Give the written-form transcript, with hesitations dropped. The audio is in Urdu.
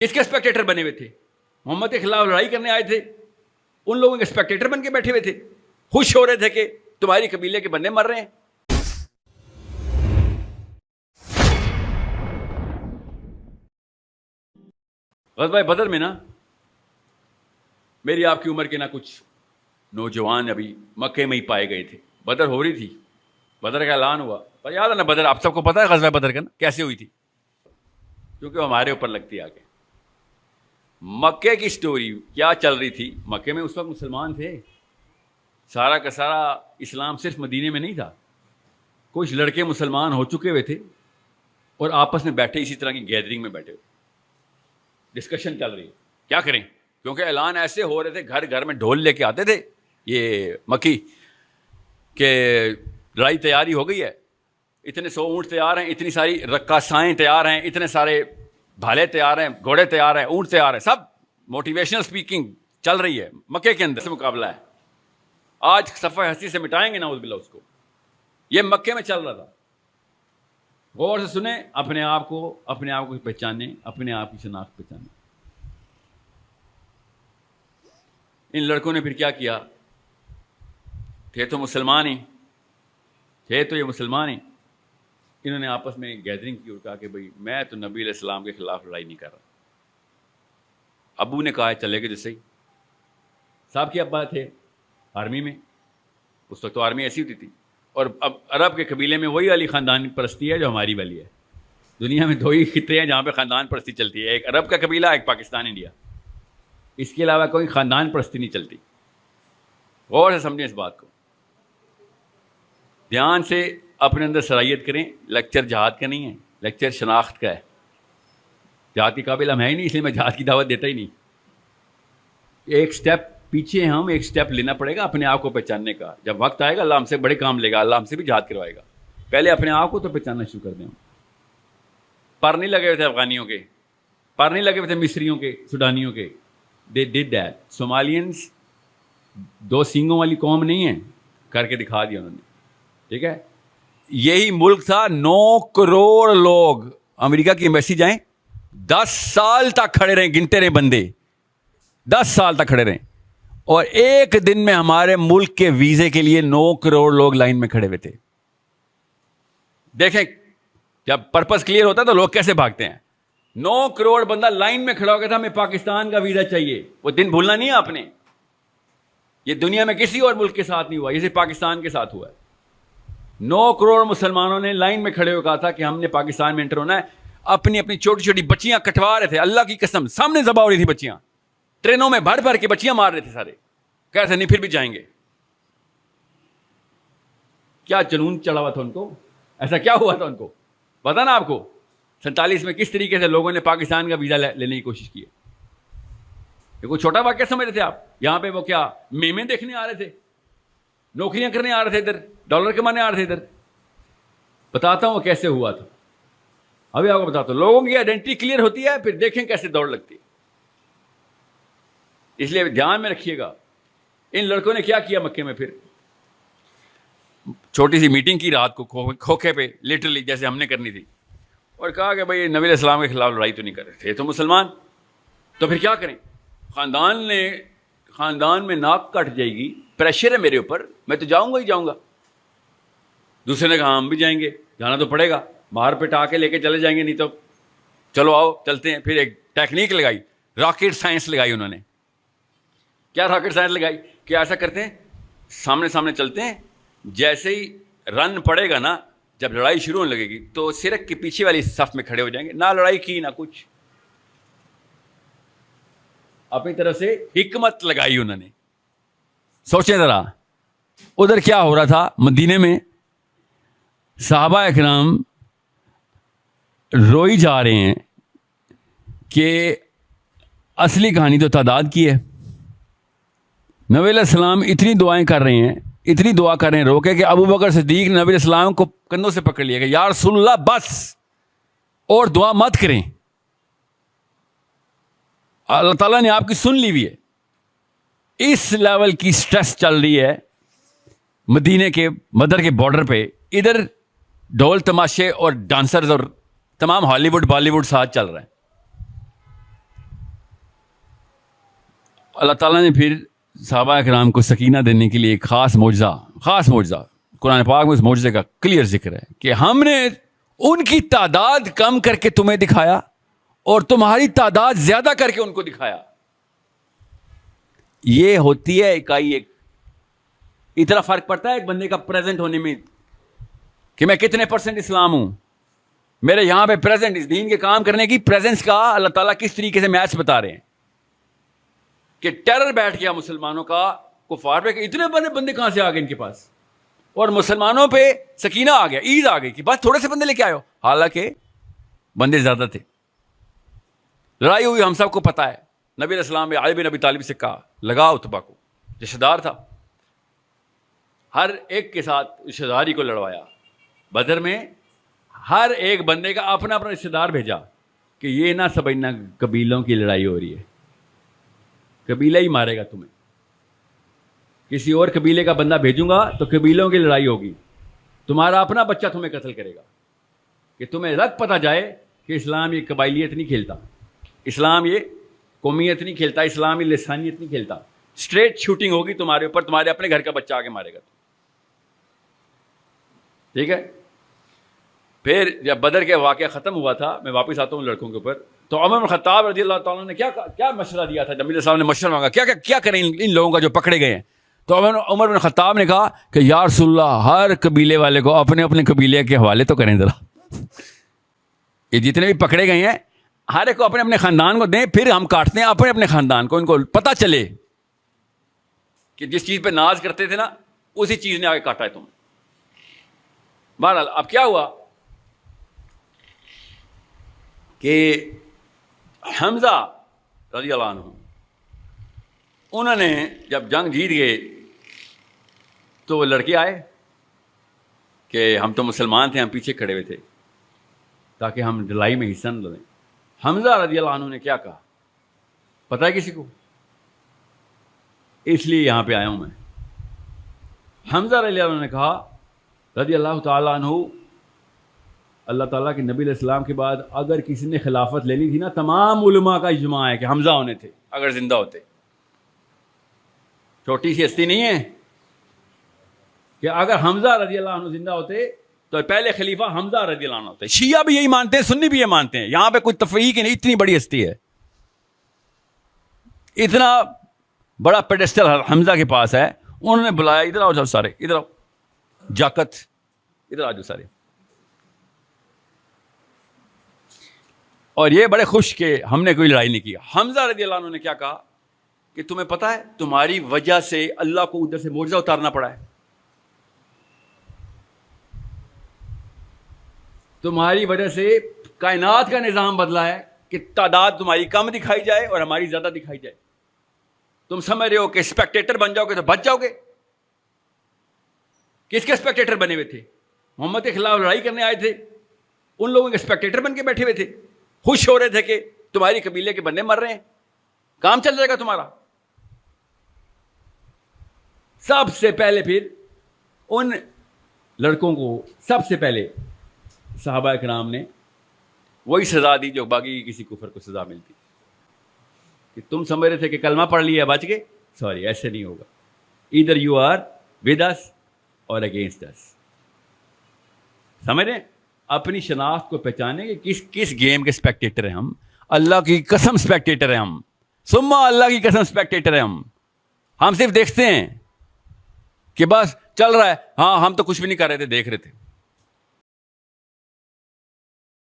کس کے اسپیکٹیٹر بنے ہوئے تھے؟ محمد کے خلاف لڑائی کرنے آئے تھے، ان لوگوں کے اسپیکٹیٹر بن کے بیٹھے ہوئے تھے، خوش ہو رہے تھے کہ تمہاری قبیلے کے بندے مر رہے ہیں۔ غزوہ بدر میں نا میری آپ کی عمر کے نہ کچھ نوجوان ابھی مکے میں ہی پائے گئے تھے، بدر ہو رہی تھی، بدر کا اعلان ہوا، پر یاد ہے نا بدر، آپ سب کو پتا ہے غزوہ بدر کا نا کیسے ہوئی تھی، کیونکہ ہمارے اوپر لگتی آگے۔ مکے کی سٹوری کیا چل رہی تھی، مکے میں اس وقت مسلمان تھے، سارا کا سارا اسلام صرف مدینے میں نہیں تھا، کچھ لڑکے مسلمان ہو چکے ہوئے تھے اور آپس میں بیٹھے اسی طرح کی گیدرنگ میں بیٹھے ہوئے، ڈسکشن چل رہی ہے کیا کریں، کیونکہ اعلان ایسے ہو رہے تھے، گھر گھر میں ڈھول لے کے آتے تھے یہ مکی کہ لڑائی تیاری ہو گئی ہے، اتنے 100 اونٹ تیار ہیں، اتنی ساری رقاصائیں تیار ہیں، اتنے سارے بھالے تیار ہیں، گھوڑے تیار ہیں، اونٹ تیار ہیں، سب موٹیویشنل سپیکنگ چل رہی ہے مکے کے اندر سے مقابلہ ہے، آج صفحہ ہستی سے مٹائیں گے نعوذ باللہ اس کو، یہ مکے میں چل رہا تھا۔ غور سے سنیں، اپنے آپ کو پہچانیں، اپنے آپ کی شناخت پہچانیں۔ ان لڑکوں نے پھر کیا کیا، تھے تو مسلمان ہی، تھے تو یہ مسلمان ہی، انہوں نے آپس میں گیدرنگ کی اور کہا کہ بھئی میں تو نبی علیہ السلام کے خلاف لڑائی نہیں کر رہا۔ ابو نے کہا چلے گئے جو صحیح، صاحب کے ابا تھے آرمی میں، اس وقت تو آرمی ایسی ہوتی تھی، اور اب عرب کے قبیلے میں وہی والی خاندان پرستی ہے جو ہماری والی ہے، دنیا میں 2 ہی خطے ہیں جہاں پہ خاندان پرستی چلتی ہے، ایک عرب کا قبیلہ، ایک پاکستان انڈیا، اس کے علاوہ کوئی خاندان پرستی نہیں چلتی۔ غور سے سمجھیں اس بات کو، دھیان سے اپنے اندر صلاحیت کریں، لیکچر جہاد کا نہیں ہے، لیکچر شناخت کا ہے، جہاد کے قابل ہم ہیں ہی نہیں، اس لیے میں جہاد کی دعوت دیتا ہی نہیں، ایک سٹیپ پیچھے ہم ایک سٹیپ لینا پڑے گا اپنے آپ کو پہچاننے کا، جب وقت آئے گا اللہ ہم سے بڑے کام لے گا، اللہ ہم سے بھی جہاد کروائے گا، پہلے اپنے آپ کو تو پہچاننا شروع کر دیں۔ پر نہیں لگے ہوئے تھے افغانیوں کے، پر نہیں لگے ہوئے تھے مصریوں کے، سوڈانیوں کے، they did that۔ صومالینس 2 سینگوں والی قوم نہیں ہے، کر کے دکھا دیا انہوں نے، ٹھیک ہے۔ یہی ملک تھا 9 کروڑ لوگ، امریکہ کی ایمبیسی جائیں، 10 سال تک کھڑے رہیں، گنتے رہیں بندے، 10 سال تک کھڑے رہیں، اور ایک دن میں ہمارے ملک کے ویزے کے لیے 9 کروڑ لوگ لائن میں کھڑے ہوئے تھے۔ دیکھیں جب پرپس کلیئر ہوتا ہے تو لوگ کیسے بھاگتے ہیں۔ 9 کروڑ بندہ لائن میں کھڑا ہو گیا تھا، ہمیں پاکستان کا ویزا چاہیے، وہ دن بھولنا نہیں ہے آپ نے، یہ دنیا میں کسی اور ملک کے ساتھ نہیں ہوا، یہ صرف پاکستان کے ساتھ ہوا ہے۔ 9 کروڑ مسلمانوں نے لائن میں کھڑے ہو کہا تھا کہ ہم نے پاکستان میں انٹر ہونا ہے، اپنی اپنی چھوٹی چھوٹی بچیاں کٹوا رہے تھے، اللہ کی قسم سامنے ذبح ہو رہی تھی بچیاں، ٹرینوں میں بھر بھر کے بچیاں مار رہے تھے سارے، کہہ رہے تھے نہیں پھر بھی جائیں گے۔ کیا جنون چڑھا ہوا تھا ان کو، ایسا کیا ہوا تھا ان کو پتا نا آپ کو، 47 میں کس طریقے سے لوگوں نے پاکستان کا ویزا لینے کی کوشش کی ہے۔ یہ کوئی چھوٹا واقعہ سمجھ رہے تھے آپ، یہاں پہ وہ کیا میمیں دیکھنے آ رہے تھے، نوکریاں کرنے آ رہے تھے، ادھر ڈالر کمانے آ رہے تھے، ادھر بتاتا ہوں وہ کیسے ہوا تھا، ابھی آپ کو بتاتا ہوں۔ لوگوں کی آئیڈینٹی کلیئر ہوتی ہے پھر دیکھیں کیسے دوڑ لگتی ہے، اس لیے دھیان میں رکھیے گا۔ ان لڑکوں نے کیا کیا مکے میں، پھر چھوٹی سی میٹنگ کی رات کو کھوکھے پہ، لٹرلی جیسے ہم نے کرنی تھی، اور کہا کہ بھائی نبی علیہ السلام کے خلاف لڑائی تو نہیں کر رہے تھے تو مسلمان، تو پھر کیا کریں، خاندان میں ناک کٹ جائے گی، پریشر ہے میرے اوپر، میں تو جاؤں گا ہی جاؤں گا۔ دوسرے نے کہا ہم بھی جائیں گے، جانا تو پڑے گا، مار پٹا کے لے کے چلے جائیں گے، نہیں تو چلو آؤ چلتے ہیں۔ پھر ایک ٹیکنیک لگائی، راکٹ سائنس لگائی انہوں نے۔ کیا راکٹ سائنس لگائی کہ ایسا کرتے ہیں، سامنے سامنے چلتے ہیں، جیسے ہی رن پڑے گا نا، جب لڑائی شروع ہونے لگے گی تو سرک کے پیچھے والی صف میں کھڑے ہو جائیں گے، نہ لڑائی کی نہ کچھ، اپنی طرف سے حکمت لگائی انہوں نے۔ سوچیں ذرا ادھر کیا ہو رہا تھا، مدینے میں صحابہ اکرام روئی جا رہے ہیں کہ اصلی کہانی تو تعداد کی ہے۔ نبی علیہ السلام اتنی دعائیں کر رہے ہیں، اتنی دعا کر رہے ہیں رو کے کہ ابو بکر صدیق نے نبی علیہ السلام کو کندھوں سے پکڑ لیا کہ یا رسول اللہ بس اور دعا مت کریں، اللہ تعالیٰ نے آپ کی سن لی ہوئی ہے۔ اس لیول کی سٹریس چل رہی ہے مدینے کے بدر کے بارڈر پہ، ادھر ڈھول تماشے اور ڈانسرز اور تمام ہالی ووڈ بالی ووڈ ساتھ چل رہے ہیں۔ اللہ تعالیٰ نے پھر صحابہ کرام کو سکینہ دینے کے لیے ایک خاص معجزہ قرآن پاک میں اس معجزے کا کلیئر ذکر ہے کہ ہم نے ان کی تعداد کم کر کے تمہیں دکھایا اور تمہاری تعداد زیادہ کر کے ان کو دکھایا. یہ ہوتی ہے اکائی ایک. اتنا فرق پڑتا ہے ایک بندے کا پریزنٹ ہونے میں کہ میں کتنے % اسلام ہوں. میرے یہاں پہ پریزنٹ اس دین کے کام کرنے کی پریزنس کا اللہ تعالیٰ کس طریقے سے میچ بتا رہے ہیں کہ ٹیرر بیٹھ گیا مسلمانوں کا کفار پہ کہ اتنے بڑے بندے کہاں سے آ گئے ان کے پاس, اور مسلمانوں پہ سکینہ آ گیا, عید آ گئی کہ بس تھوڑے سے بندے لے کے آئے ہو, حالانکہ بندے زیادہ تھے. لڑائی ہوئی ہم سب کو پتہ ہے. نبی علیہ السلام نے علی بن ابی طالب سے کہا لگا اتبا کو, رشتہ دار تھا, ہر ایک کے ساتھ رشتہ داری کو لڑوایا. بدر میں ہر ایک بندے کا اپنا اپنا رشتہ دار بھیجا کہ یہ نہ سمجھنا قبیلوں کی لڑائی ہو رہی ہے, قبیلہ ہی مارے گا تمہیں. کسی اور قبیلے کا بندہ بھیجوں گا تو قبیلوں کی لڑائی ہوگی, تمہارا اپنا بچہ تمہیں قتل کرے گا, کہ تمہیں رگ پتہ جائے کہ اسلام یہ قبائلیت نہیں کھیلتا, اسلام یہ قومیت نہیں کھیلتا, اسلام یہ لسانیت نہیں کھیلتا. اسٹریٹ شوٹنگ ہوگی تمہارے اوپر, تمہارے اپنے گھر کا بچہ آ کے مارے گا. ٹھیک ہے. پھر جب بدر کے واقعہ ختم ہوا تھا, میں واپس آتا ہوں لڑکوں کے اوپر, تو عمر بن خطاب رضی اللہ تعالیٰ نے کیا مشورہ دیا تھا. نبی صاحب نے مشورہ مانگا کیا کریں ان لوگوں کا جو پکڑے گئے ہیں. تو عمر بن خطاب نے کہا کہ یا رسول اللہ, ہر قبیلے والے کو اپنے اپنے قبیلے کے حوالے تو کریں ذرا. یہ جتنے بھی پکڑے گئے ہیں ہر ایک کو اپنے اپنے خاندان کو دیں, پھر ہم کاٹتے ہیں اپنے اپنے خاندان کو, ان کو پتہ چلے کہ جس چیز پہ ناز کرتے تھے نا اسی چیز نے آگے کاٹا ہے تم. بہرحال اب کیا ہوا کہ حمزہ رضی اللہ عنہ انہوں نے جب جنگ جیت گئے تو وہ لڑکے آئے کہ ہم تو مسلمان تھے, ہم پیچھے کھڑے ہوئے تھے تاکہ ہم لڑائی میں حصہ نہ لیں. حمزہ رضی اللہ عنہ نے کیا کہا پتہ ہے کسی کو؟ اس لیے یہاں پہ آیا ہوں میں. حمزہ رضی اللہ عنہ نے کہا رضی اللہ تعالیٰ عنہ, اللہ تعالیٰ کے نبی علیہ السلام کے بعد اگر کسی نے خلافت لینی تھی نا, تمام علماء کا اجماع ہے کہ حمزہ ہونے تھے اگر زندہ ہوتے. چھوٹی سی ہستی نہیں ہے کہ اگر حمزہ رضی اللہ عنہ زندہ ہوتے تو پہلے خلیفہ حمزہ رضی اللہ عنہ ہوتے. شیعہ بھی یہی مانتے ہیں, سنی بھی یہ مانتے ہیں, یہاں پہ کوئی تفریق نہیں, اتنی بڑی ہستی ہے, اتنا بڑا پیڈسٹل حمزہ کے پاس ہے. انہوں نے بلایا ادھر آؤ سارے, ادھر آؤ جاکت, ادھر آ جاؤ سارے. اور یہ بڑے خوش کہ ہم نے کوئی لڑائی نہیں کی. حمزہ رضی اللہ عنہ نے کیا کہا کہ تمہیں پتہ ہے تمہاری وجہ سے اللہ کو ادھر سے معجزہ اتارنا پڑا ہے, تمہاری وجہ سے کائنات کا نظام بدلا ہے کہ تعداد تمہاری کم دکھائی جائے اور ہماری زیادہ دکھائی جائے. تم سمجھ رہے ہو کہ اسپیکٹیٹر بن جاؤ گے تو بچ جاؤ گے. کس کے اسپیکٹیٹر بنے ہوئے تھے؟ محمد کے خلاف لڑائی کرنے آئے تھے, ان لوگوں کے اسپیکٹیٹر بن کے بیٹھے ہوئے تھے, خوش ہو رہے تھے کہ تمہاری قبیلے کے بندے مر رہے ہیں, کام چل جائے گا تمہارا. سب سے پہلے پھر ان لڑکوں کو سب سے پہلے صحابہ کرام نے وہی سزا دی جو باقی کسی کفر کو سزا ملتی, کہ تم سمجھ رہے تھے کہ کلمہ پڑھ لیا بچ گئے, سوری ایسے نہیں ہوگا. ادھر یو آر ود اس اور اگینسٹ اس. سمجھ رہے ہیں؟ اپنی شناخت کو پہچانے کہ کس گیم کے اسپیکٹیٹر ہیں ہم. اللہ کی قسم اسپیکٹیٹر ہیں ہم, سما اللہ کی قسم اسپیکٹیٹر ہیں ہم صرف دیکھتے ہیں کہ بس چل رہا ہے, ہاں ہم تو کچھ بھی نہیں کر رہے تھے, دیکھ رہے تھے.